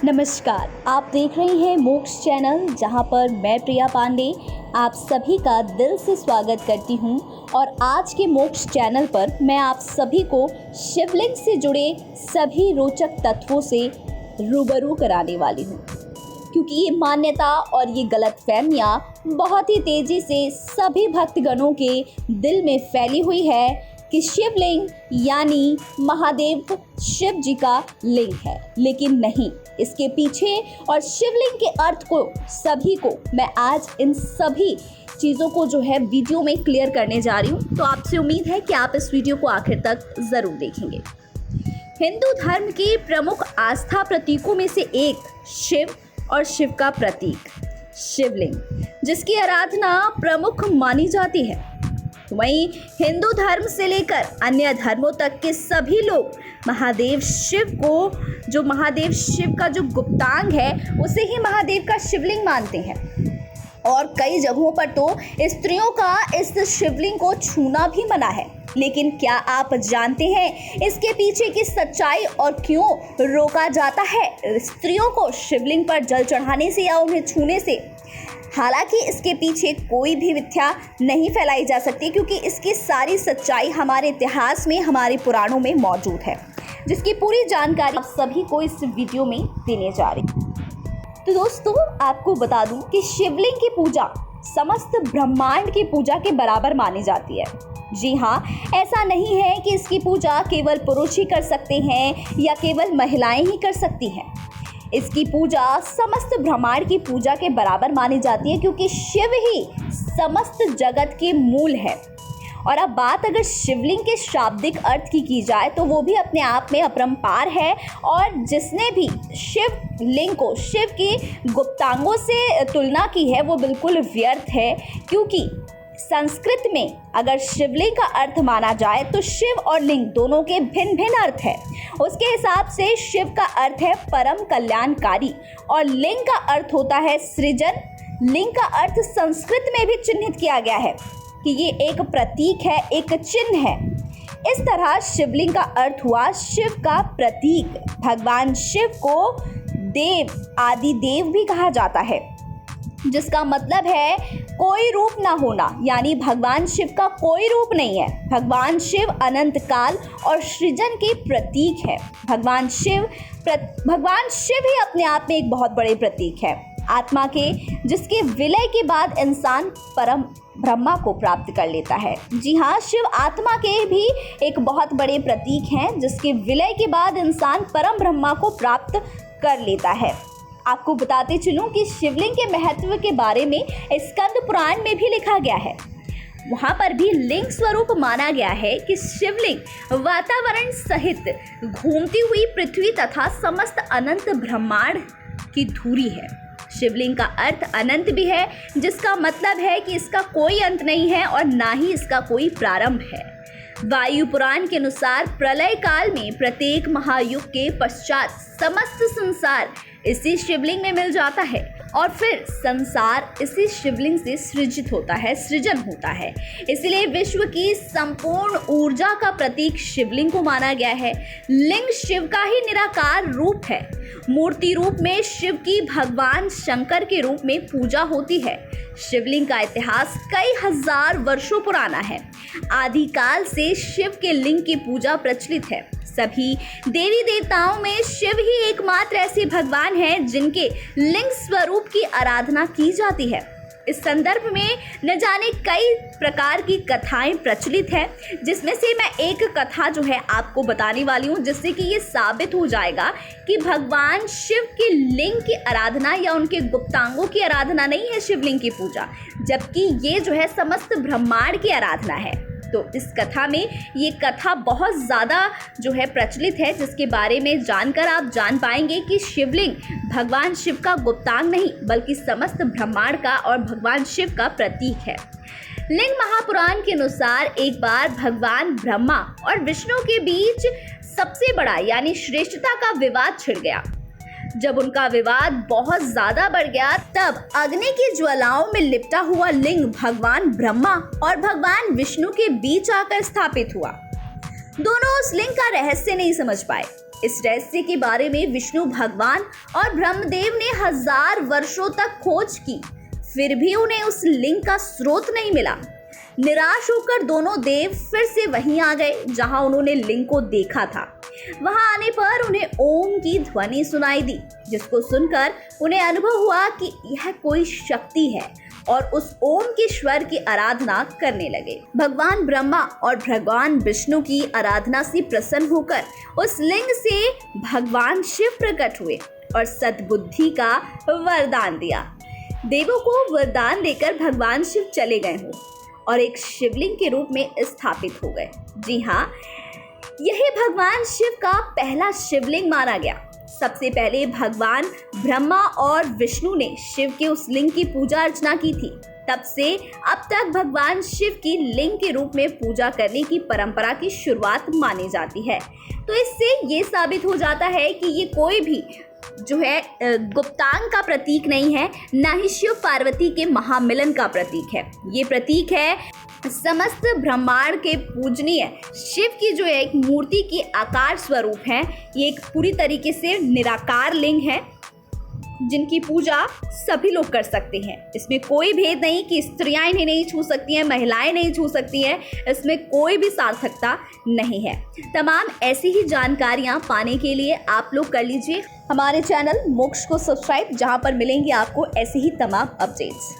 नमस्कार, आप देख रहे हैं मोक्ष चैनल, जहां पर मैं प्रिया पांडे आप सभी का दिल से स्वागत करती हूं। और आज के मोक्ष चैनल पर मैं आप सभी को शिवलिंग से जुड़े सभी रोचक तत्वों से रूबरू कराने वाली हूं, क्योंकि ये मान्यता और ये गलतफहमियां बहुत ही तेज़ी से सभी भक्तगणों के दिल में फैली हुई है कि शिवलिंग यानी महादेव शिव जी का लिंग है, लेकिन नहीं, इसके पीछे और शिवलिंग के अर्थ को सभी को मैं आज इन सभी चीज़ों को जो है वीडियो में क्लियर करने जा रही हूँ। तो आपसे उम्मीद है कि आप इस वीडियो को आखिर तक ज़रूर देखेंगे। हिंदू धर्म के प्रमुख आस्था प्रतीकों में से एक शिव और शिव का प्रतीक शिवलिंग, जिसकी आराधना प्रमुख मानी जाती है। वहीं हिंदू धर्म से लेकर अन्य धर्मों तक के सभी लोग महादेव शिव का जो गुप्तांग है उसे ही महादेव का शिवलिंग मानते हैं। और कई जगहों पर तो स्त्रियों का इस शिवलिंग को छूना भी मना है। लेकिन क्या आप जानते हैं इसके पीछे की सच्चाई और क्यों रोका जाता है स्त्रियों को शिवलिंग पर जल चढ़ाने से या उन्हें छूने से? हालांकि इसके पीछे कोई भी मिथ्या नहीं फैलाई जा सकती, क्योंकि इसकी सारी सच्चाई हमारे इतिहास में, हमारे पुराणों में मौजूद है, जिसकी पूरी जानकारी आप सभी को इस वीडियो में देने जा रही हूँ। तो दोस्तों, आपको बता दूं कि शिवलिंग की पूजा समस्त ब्रह्मांड की पूजा के बराबर मानी जाती है। जी हाँ, ऐसा नहीं है कि इसकी पूजा केवल पुरुष ही कर सकते हैं या केवल महिलाएं ही कर सकती हैं। इसकी पूजा समस्त ब्रह्मांड की पूजा के बराबर मानी जाती है, क्योंकि शिव ही समस्त जगत के मूल है। और अब बात अगर शिवलिंग के शाब्दिक अर्थ की जाए तो वो भी अपने आप में अपरंपार है। और जिसने भी शिवलिंग को शिव की गुप्तांगों से तुलना की है वो बिल्कुल व्यर्थ है, क्योंकि संस्कृत में अगर शिवलिंग का अर्थ माना जाए तो शिव और लिंग दोनों के भिन्न भिन्न अर्थ है। उसके हिसाब से शिव का अर्थ है परम कल्याणकारी और लिंग का अर्थ होता है सृजन। लिंग का अर्थ संस्कृत में भी चिन्हित किया गया है कि ये एक प्रतीक है, एक चिन्ह है। इस तरह शिवलिंग का अर्थ हुआ शिव का प्रतीक। भगवान शिव को देव, आदि देव भी कहा जाता है, जिसका मतलब है कोई रूप ना होना, यानी भगवान शिव का कोई रूप नहीं है। भगवान शिव अनंत काल और सृजन के प्रतीक है। भगवान शिव ही अपने आप में एक बहुत बड़े प्रतीक है, आत्मा के, जिसके विलय के बाद इंसान परम ब्रह्मा को प्राप्त कर लेता है। जी हाँ, शिव आत्मा के भी एक बहुत बड़े प्रतीक हैं, जिसके विलय के बाद इंसान परम ब्रह्मा को प्राप्त कर लेता है। आपको बताते चलूं कि शिवलिंग के महत्व के बारे में स्कंद पुराण में भी लिखा गया है। वहाँ पर भी लिंग स्वरूप माना गया है कि शिवलिंग वातावरण सहित घूमती हुई पृथ्वी तथा समस्त अनंत ब्रह्मांड की धुरी है। शिवलिंग का अर्थ अनंत भी है, जिसका मतलब है कि इसका कोई अंत नहीं है और ना ही इसका कोई प्रारंभ है। वायु पुराण के अनुसार प्रलय काल में प्रत्येक महायुग के पश्चात समस्त संसार इसी शिवलिंग में मिल जाता है और फिर संसार इसी शिवलिंग से सृजन होता है। इसलिए विश्व की संपूर्ण ऊर्जा का प्रतीक शिवलिंग को माना गया है। लिंग शिव का ही निराकार रूप है। मूर्ति रूप में शिव की भगवान शंकर के रूप में पूजा होती है। शिवलिंग का इतिहास कई हजार वर्षों पुराना है। आदिकाल से शिव के लिंग की पूजा प्रचलित है। सभी देवी देवताओं में शिव ही एकमात्र ऐसे भगवान हैं जिनके लिंग स्वरूप की आराधना की जाती है। इस संदर्भ में न जाने कई प्रकार की कथाएं प्रचलित हैं, जिसमें से मैं एक कथा जो है आपको बताने वाली हूँ, जिससे कि ये साबित हो जाएगा कि भगवान शिव के लिंग की आराधना या उनके गुप्तांगों की आराधना नहीं है शिवलिंग की पूजा, जबकि ये जो है समस्त ब्रह्मांड की आराधना है। तो इस कथा में ये कथा बहुत ज़्यादा जो है प्रचलित है, जिसके बारे में जानकर आप जान पाएंगे कि शिवलिंग भगवान शिव का गुप्तांग नहीं बल्कि समस्त ब्रह्मांड का और भगवान शिव का प्रतीक है। लिंग महापुराण के अनुसार एक बार भगवान ब्रह्मा और विष्णु के बीच सबसे बड़ा यानी श्रेष्ठता का विवाद छिड़ गया। जब उनका विवाद बहुत ज्यादा बढ़ गया, तब अग्नि की ज्वालाओं में लिपटा हुआ लिंग भगवान ब्रह्मा और भगवान विष्णु के बीच आकर स्थापित हुआ। दोनों उस लिंग का रहस्य नहीं समझ पाए। इस रहस्य के बारे में विष्णु भगवान और ब्रह्मदेव ने 1000 वर्षों तक खोज की, फिर भी उन्हें उस लिंग का स्रोत नहीं मिला। निराश होकर दोनों देव फिर से वहीं आ गए जहां उन्होंने लिंग को देखा था। वहां आने पर उन्हें ओम की ध्वनि सुनाई दी, जिसको सुनकर उन्हें अनुभव हुआ कि यह कोई शक्ति है और उस ओम के स्वर की आराधना करने लगे। भगवान ब्रह्मा और भगवान विष्णु की आराधना से प्रसन्न होकर उस लिंग से भगवान शिव प्रकट हुए और सद्बुद्धि का वरदान दिया। देवों को वरदान देकर भगवान शिव चले गए हो और एक शिवलिंग के रूप में स्थापित हो गए। जी हाँ, यही भगवान शिव का पहला शिवलिंग माना गया। सबसे पहले भगवान ब्रह्मा और विष्णु ने शिव के उस लिंग की पूजा अर्चना की थी। तब से अब तक भगवान शिव की लिंग के रूप में पूजा करने की परंपरा की शुरुआत मानी जाती है। तो इससे ये साबित हो जाता है कि ये कोई भी जो है गुप्तांग का प्रतीक नहीं है, ना ही शिव पार्वती के महामिलन का प्रतीक है। ये प्रतीक है समस्त ब्रह्मांड के पूजनीय शिव की जो एक मूर्ति की आकार स्वरूप है। ये एक पूरी तरीके से निराकार लिंग है जिनकी पूजा सभी लोग कर सकते हैं। इसमें कोई भेद नहीं कि स्त्रियां इन्हें नहीं छू सकती हैं, महिलाएं नहीं छू सकती हैं। इसमें कोई भी सार्थकता नहीं है। तमाम ऐसी ही जानकारियां पाने के लिए आप लोग कर लीजिए हमारे चैनल मोक्ष को सब्सक्राइब, जहां पर मिलेंगी आपको ऐसे ही तमाम अपडेट्स।